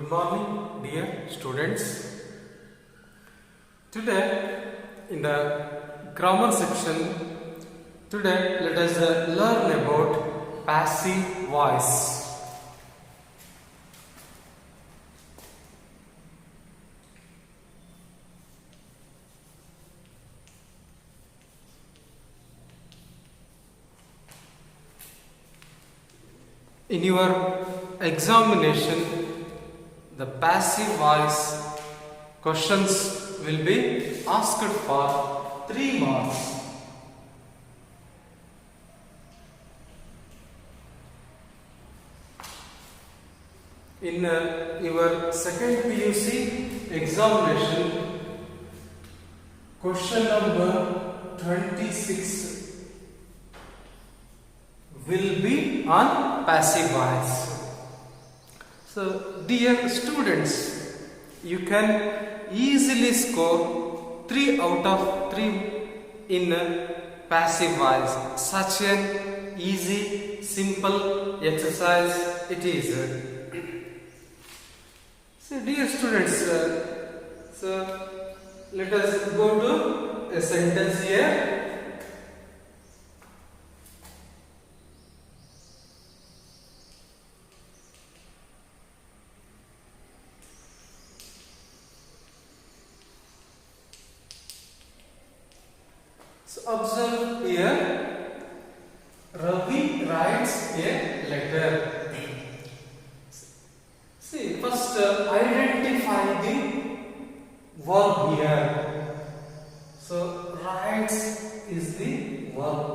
Good morning, dear students. Today, in the grammar section, let us learn about passive voice. In your examination, the passive voice questions will be asked for 3 marks. In your second PUC examination, question number 26 will be on passive voice. So, dear students, you can easily score 3 out of 3 in passive voice. Such an easy, simple exercise it is. So, dear students, let us go to a sentence here. So observe here, Ravi writes a letter. See, first identify the verb here. So writes is the verb.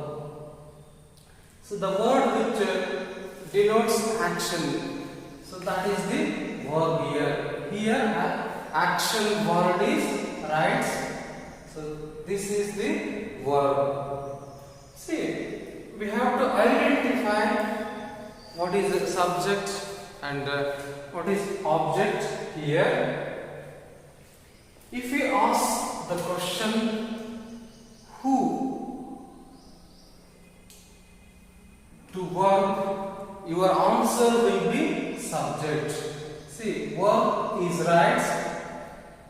So the word which denotes action. So that is the verb here. Here action word is writes. So this is the verb. See, we have to identify what is the subject and what is object here. If we ask the question who to verb, your answer will be subject. See, verb is writes.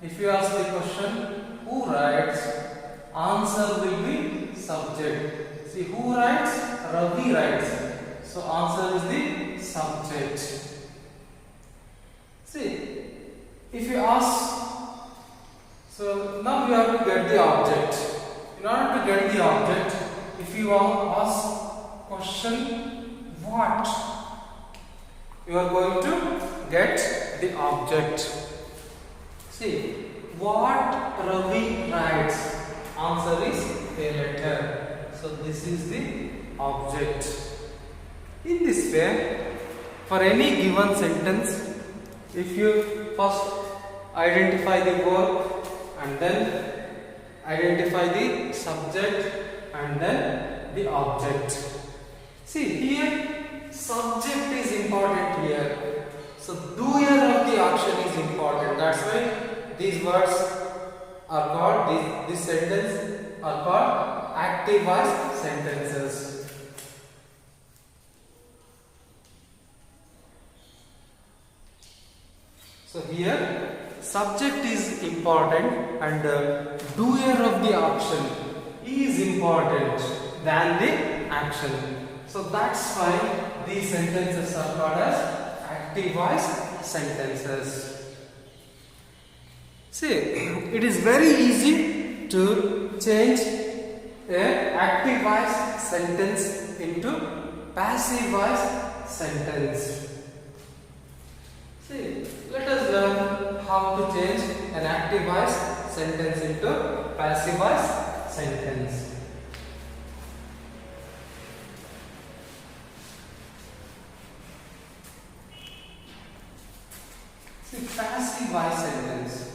If you ask the question who writes, answer will be subject. See, who writes? Ravi writes. So answer is the subject. See, if you ask, so now you have to get the object. In order to get the object, if you ask question what, you are going to get the object. See, what Ravi writes, answer is a letter. So this is the object. In this way, for any given sentence, if you first identify the verb and then identify the subject and then the object. See, here subject is important here. So doer of the action is important. That's why these words are called, this sentence are called active voice sentences. So here subject is important and doer of the action is important than the action. So that's why these sentences are called as active voice sentences. See, it is very easy to change an active voice sentence into passive voice sentence. See, let us learn how to change an active voice sentence into passive voice sentence. See, passive voice sentence.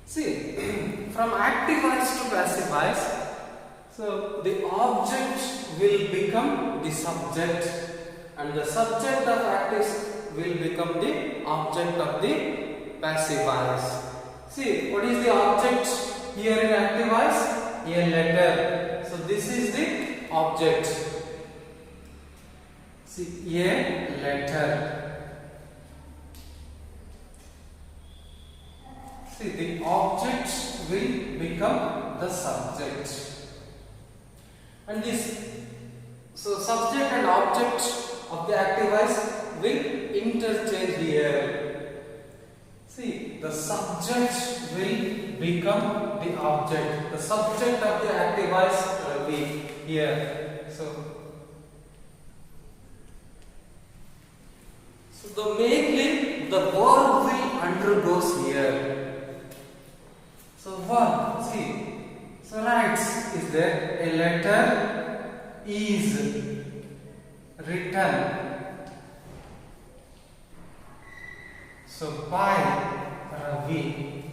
See, from active voice to passive voice, so the object will become the subject and the subject of active will become the object of the passive voice. See, what is the object here in active voice? A letter. So this is the object. See, a letter. See, the object will become the subject. And this, so subject and object of the active voice will interchange here. See, the subject will become the object. The subject of the active voice will be here. So the mainly the verb will undergoes here. So verb, see. So writes is there, a letter is written. So by Ravi.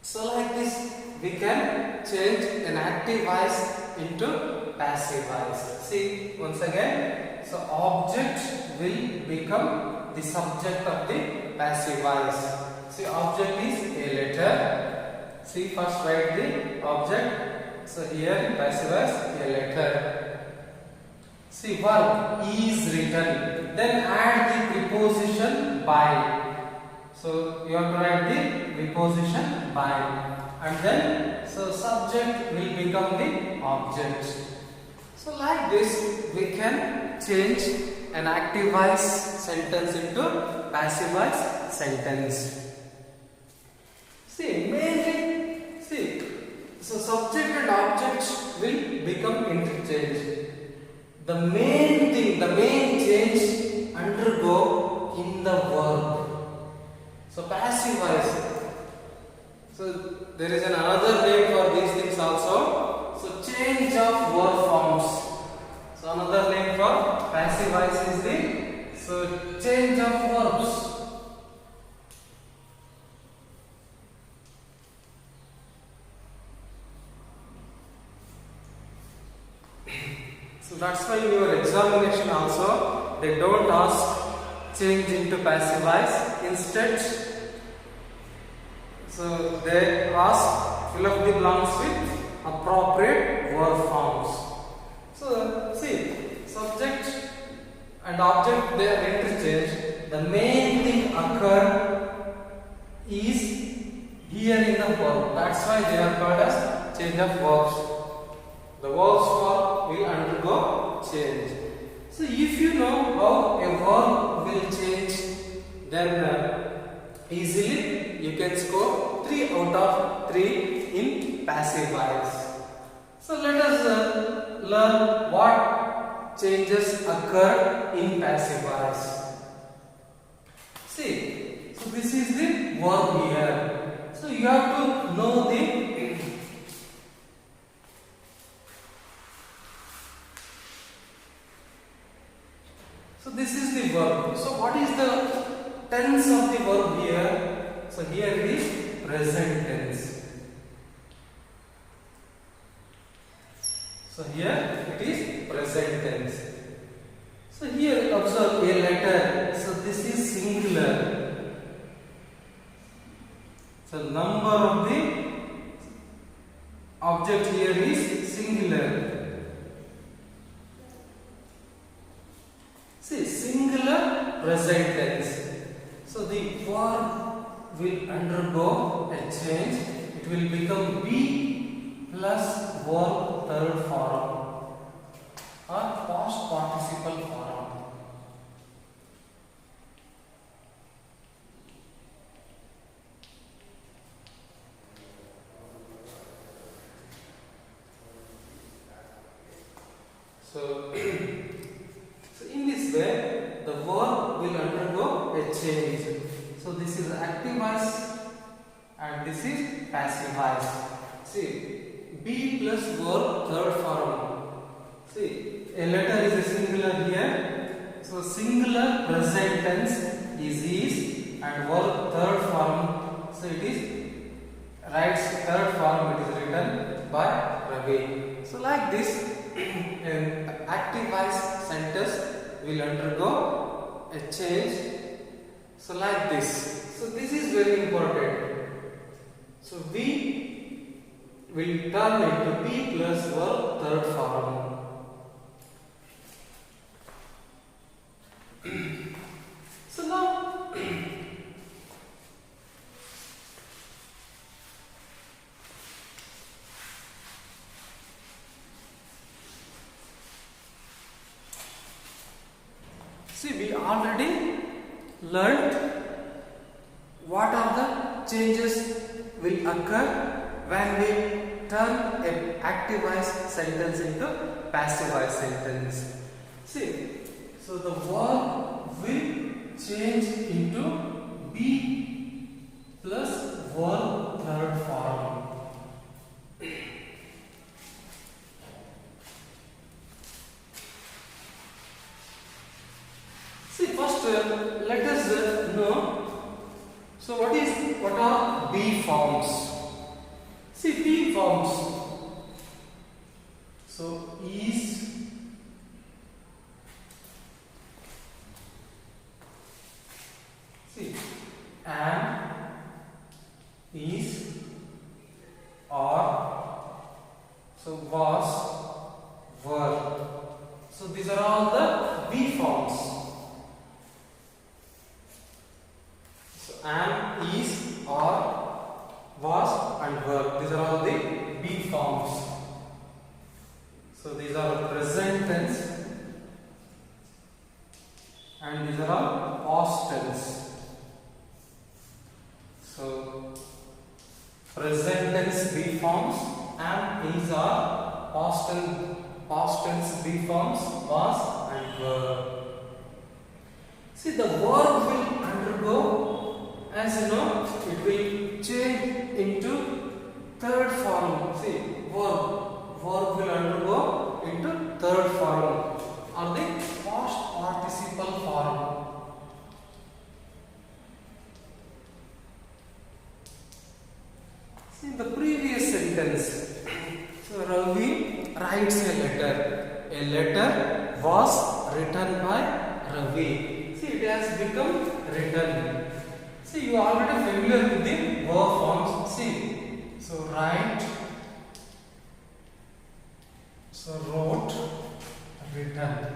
So like this we can change an active voice into passive voice. See once again. So object will become the subject of the passive voice. See object is a letter. See first write the object. So here passive voice a letter. See verb is written. Then add the preposition by. So you have to write the preposition by. And then so subject will become the object. So like this we can change an active voice sentence into passive voice sentence. See mainly, see, so subject and object will become interchange. The main thing, the main change undergo in the verb. So passive voice. So there is another name for these things also. So change of verb forms. So another name for passive voice is the change of verbs. So that's why in your examination also they don't ask change into passive voice. Instead, so they ask fill up the blanks with appropriate verb forms. So see, subject and object they are interchanged. The main thing occur is here in the verb. That's why they are called as change of verbs. The verbs form will undergo change. So if you know how a verb will change, then easily you can score 3 out of 3 in passive voice. So let us learn what changes occur in passive voice. See, so this is the verb here. So you have to know the So this is the verb. So what is the tense of the verb here? So here it is present tense. So here it is present tense. So here observe a letter. So this is singular. So number of the object here is singular. See, singular present tense. So the verb will undergo a change. It will become be plus verb third form or past participle form. So in this way, the verb will undergo a change. So this is active voice and this is passive voice. See, be plus verb third form. See, a letter is a singular here. So singular present tense is and verb third form. So it is writes third form. It is written by Ravi. So like this. An active voice sentence will undergo a change. So like this. So this is very important. So we will turn into be plus verb third form. already learned what are the changes will occur when we turn an active voice sentence into passive voice sentence. See, so the verb will change into be plus verb third form. See, first let us know. So what are be forms? See, be forms. So is, see, and, is, are, so was, were. So these are all the be forms. So am, is, are, was and were. These are all the be forms. So these are present tense and these are all past tense. So present tense be forms, am, is, are, past tense be forms, was and were. See, the verb will undergo, as you know, it will change into third form. See, verb will undergo into third form or the past participle form. See, in the previous sentence, so Ravi writes a letter. A letter was written by Ravi. See, it has become written. See, you are already familiar with the verb forms. See, so write, so wrote, written.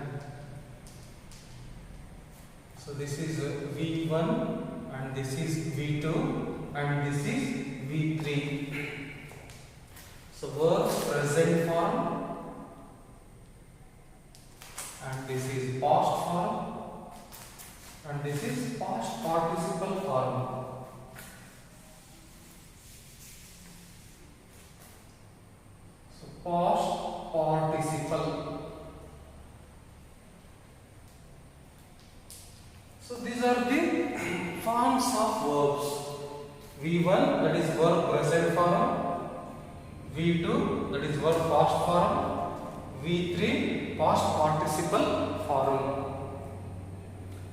So this is V1 and this is V2 and this is V3. So verbs present form and this is past form and this is past participle form. So past participle. So these are the forms of verbs. V1, that is verb present form. V2, that is verb past form. V3, past participle form.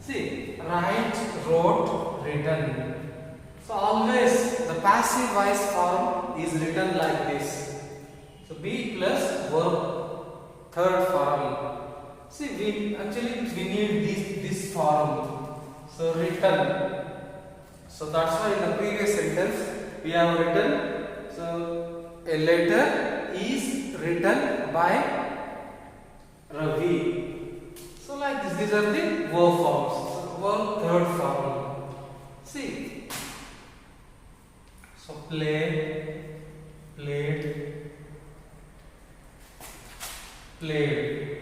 See, write, wrote, written. So always the passive voice form is written like this. So be plus verb third form. See, we need this form. So written. So that's why in the previous sentence we have written. So a letter is written by Ravi. So like this, these are the verb forms. So verb third form. See. So play, played, played.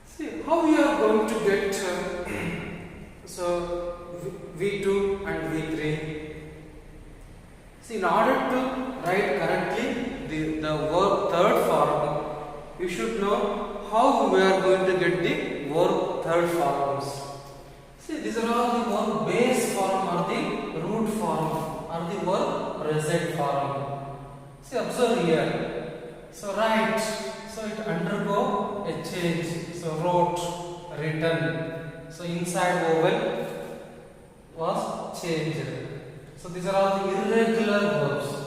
See how we are going to get so V2 and V3. See, in order to write correctly the verb third form, you should know how we are going to get the verb third forms. See, these are all the verb base form or the root form or the verb present form. See, observe here. So write. So it undergo a change. So wrote, written. So inside vowel was changed. So these are all the irregular verbs.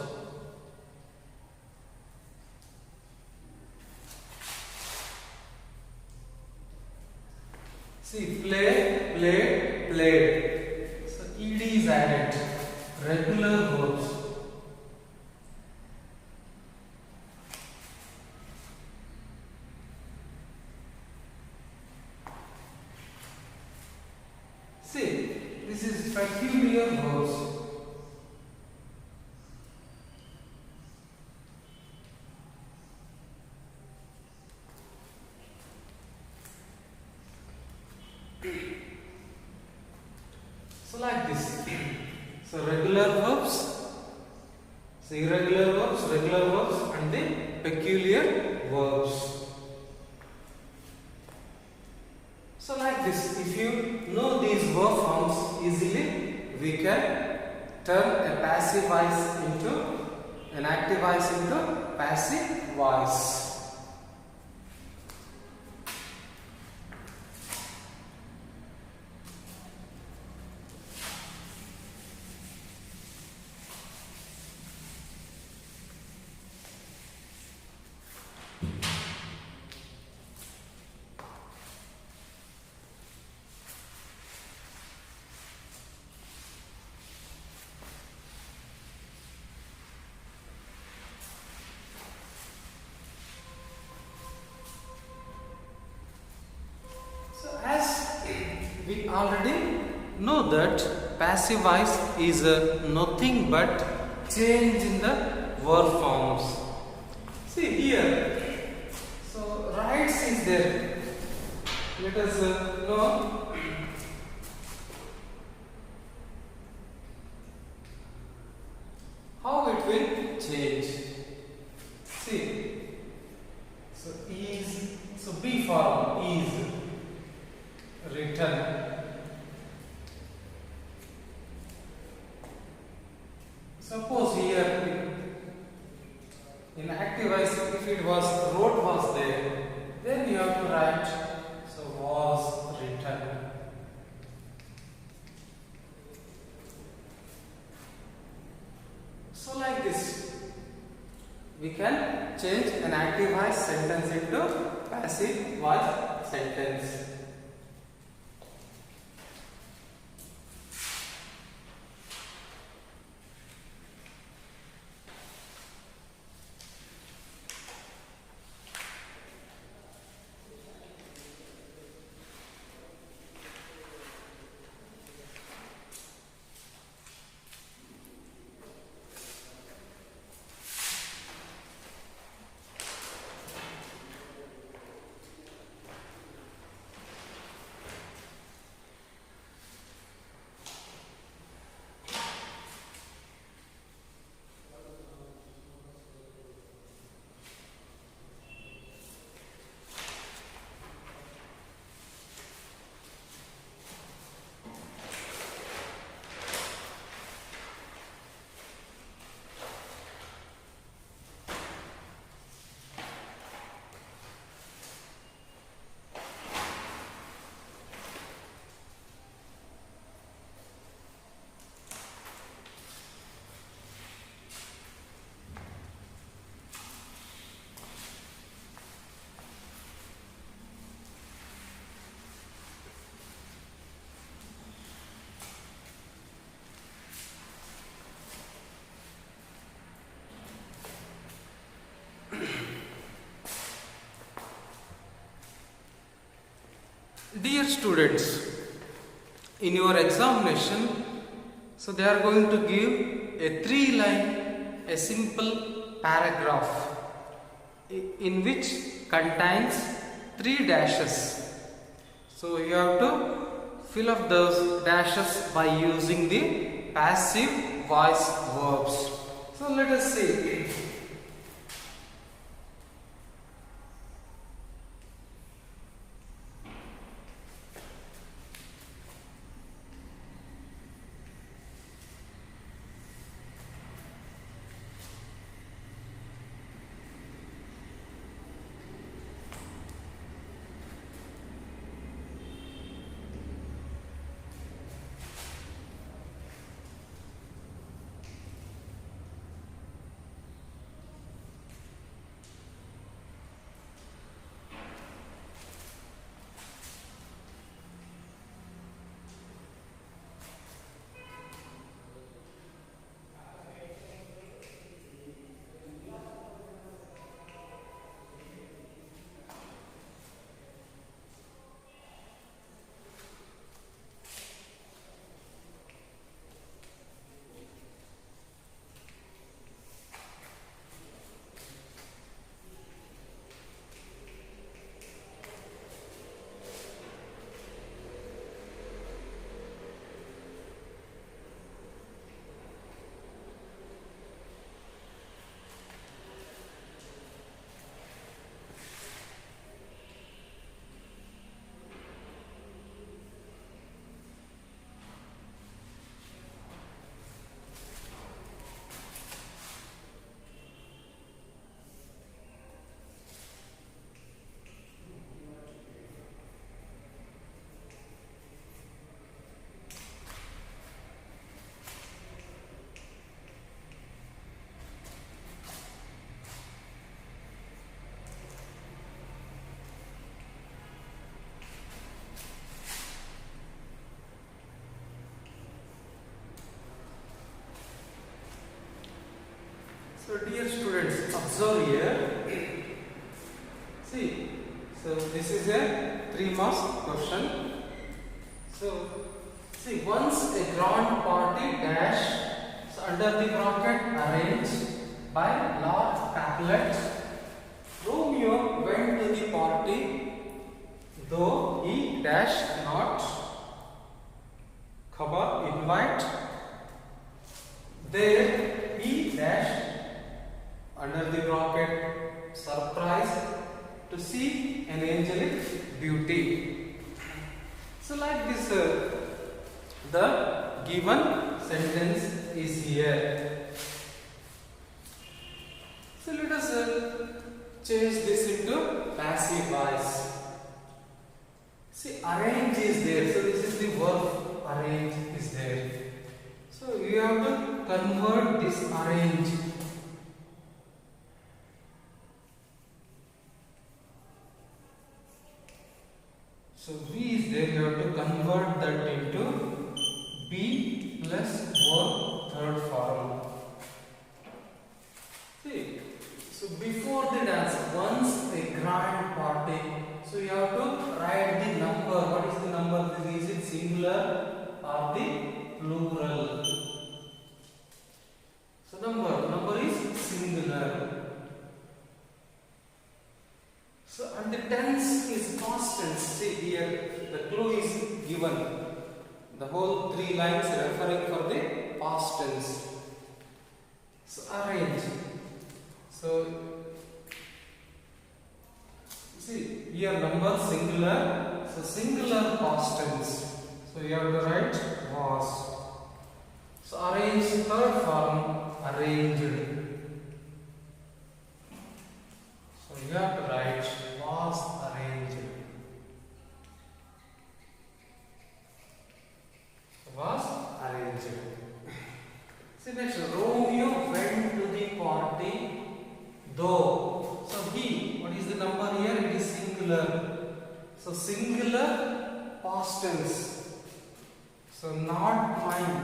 See, play, played, played. So ed is added. Regular verbs. See, this is peculiar verbs. So regular verbs, so irregular verbs, regular verbs, and the peculiar verbs. So like this, if you know these verb forms easily, we can turn a passive voice into an active voice into passive voice. We already know that passive voice is nothing but change in the verb forms. See here, so rights is there. Let us know how it will change. See, so is, so B form is written. Suppose here in active voice, if it was wrote was there, then you have to write so was written. So like this, we can change an active voice sentence into passive voice sentence. Dear students, in your examination, so they are going to give a 3-line, a simple paragraph in which contains 3 dashes. So you have to fill up those dashes by using the passive voice verbs. So let us see. observe here. See, so this is a 3 marks question. So, see, once a grand party dash, so under the bracket arranged by Lord Capulet, Romeo went to the party, though he dash not khabar invite. There he dash under the bracket surprise to see an angelic beauty. So like this, the given sentence is here. So let us change this into passive voice. See, arrange is there. So this is the verb arrange is there. So you have to convert this arrange. So V is there, you have to convert that into be plus verb third form. See, so before the dance, once a grand party, so you have to write the number. What is the number? Is it singular or the plural? So number is singular. So and the tense is past tense. See here, the clue is given. The whole 3 lines referring for the past tense. So arrange. So see here number singular. So singular past tense. So you have to write was. So arrange third form arranged. So you have to write was arranged. Was arranged. See next, Romeo went to the party, though. So he, what is the number here? It is singular. So singular past tense. So not mine,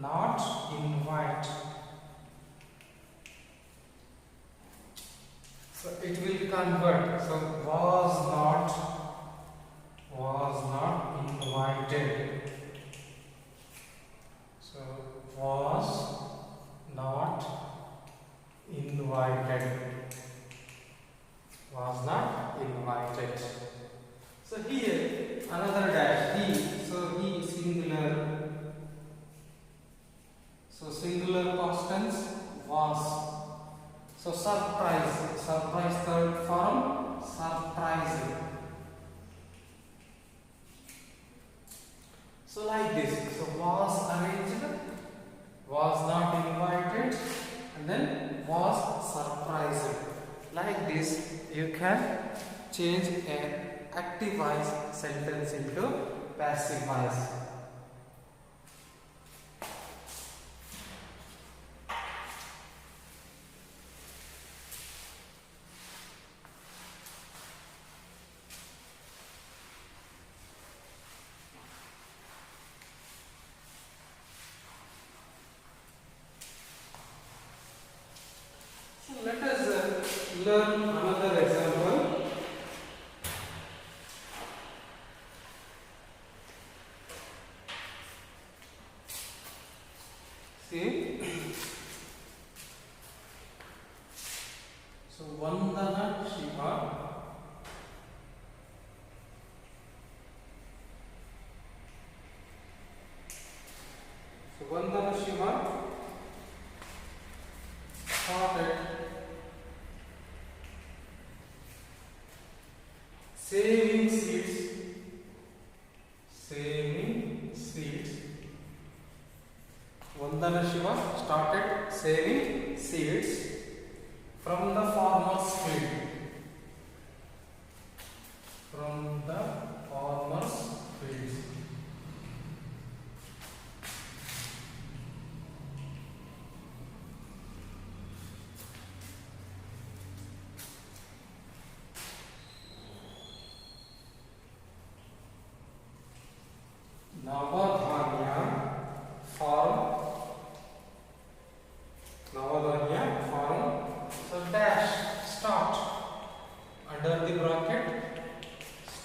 not invite. So it will convert. So was not invited. So was not invited. Was not invited. So here another dash he. So he singular. So singular past tense was. So surprise third form surprise. So like this. So was arranged, was not invited, and then was surprised. Like this, you can change an active voice sentence into passive voice. Let us learn another example. See, so Vandana Shiva. So Vandana Shiva started saving seeds. Vandana Shiva started saving seeds from the farmer's field. From the farmer's field. Navadhanya farm. So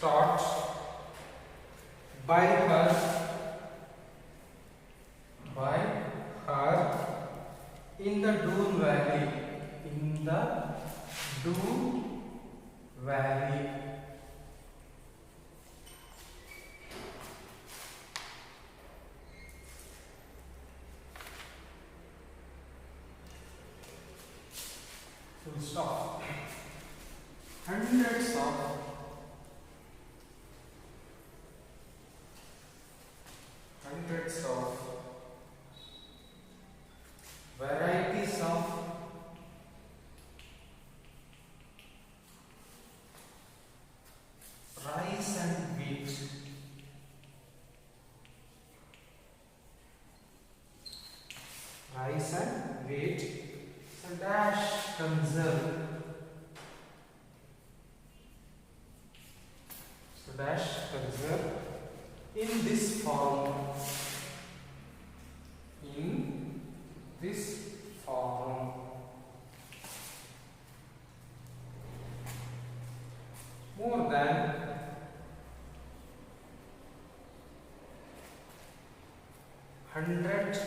start by her in the Doon Valley. In the Doon Valley. Full stop. Hundreds of varieties of rice and wheat. Rice and wheat. So dash conserve. So dash conserve in this form. In this form. More than 100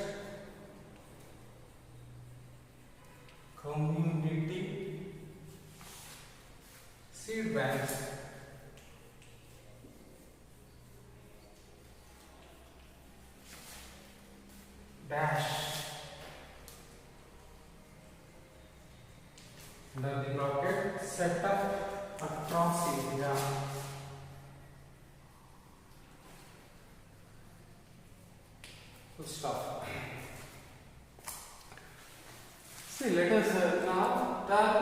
community seed banks dash under the bracket set up across India. Full stop. See, let us now turn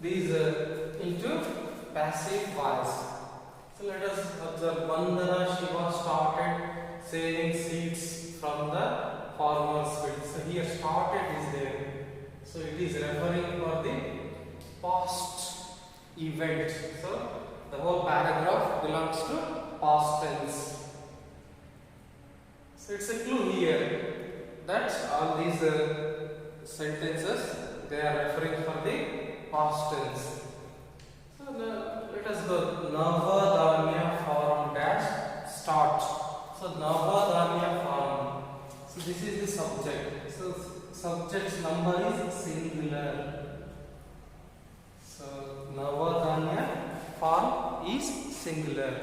these into passive voice. So let us observe. Vandana Shiva started selling seeds from the farmer's field. So here started is there. So it is referring for the past event. So the whole paragraph belongs to past tense. So it's a clue here that all these sentences they are referring for the past tense. So let us go. Navadanya farm dash start. So Navadanya farm. So this is the subject. So subject's number is singular. So Navadanya farm is singular.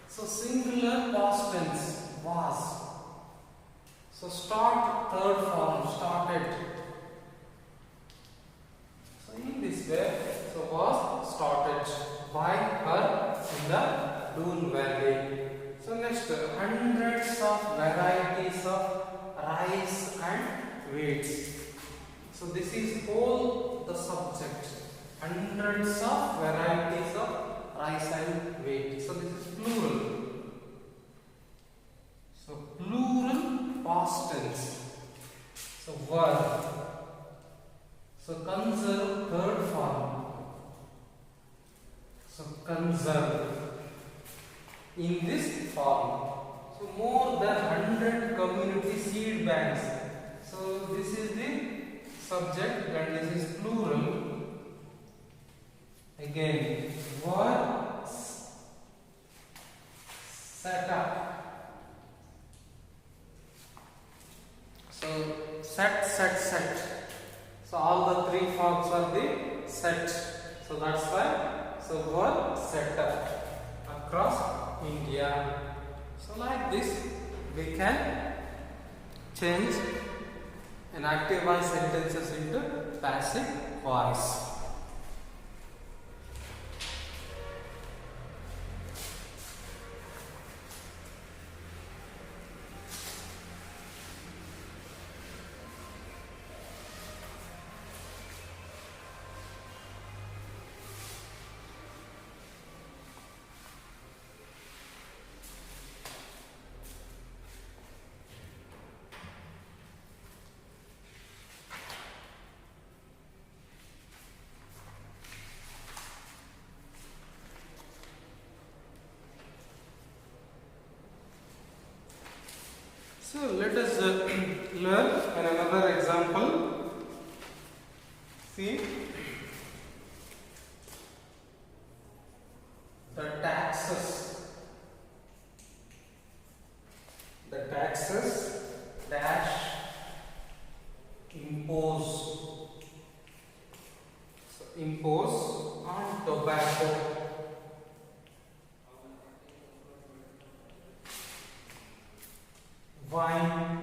So singular past tense was. So start third form started. So in this way, so was started by her in the Doon Valley. So next, hundreds of varieties of rice and wheat. So this is whole the subject. Hundreds of varieties of rice and wheat. So this is plural. So plural past tense. So verb. So conserve third form. So conserve in this form. So more than 100 community seed banks. So this is the subject and this is plural. Again, verb set up. So set. So all the three forms are the set. So that's why. So verb set up across India. So like this, we can change an active voice sentences into passive voice. So let us learn another example. See, the tax wine,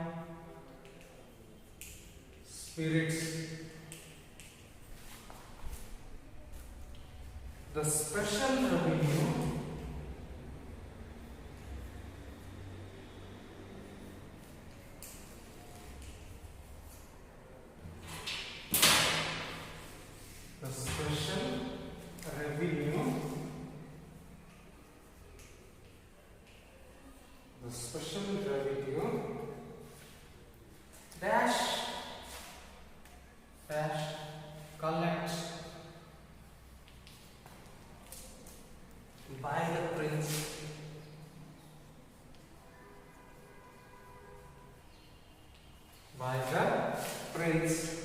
spirits. The special revenue the special revenue the special revenue dash collect by the prince by the prince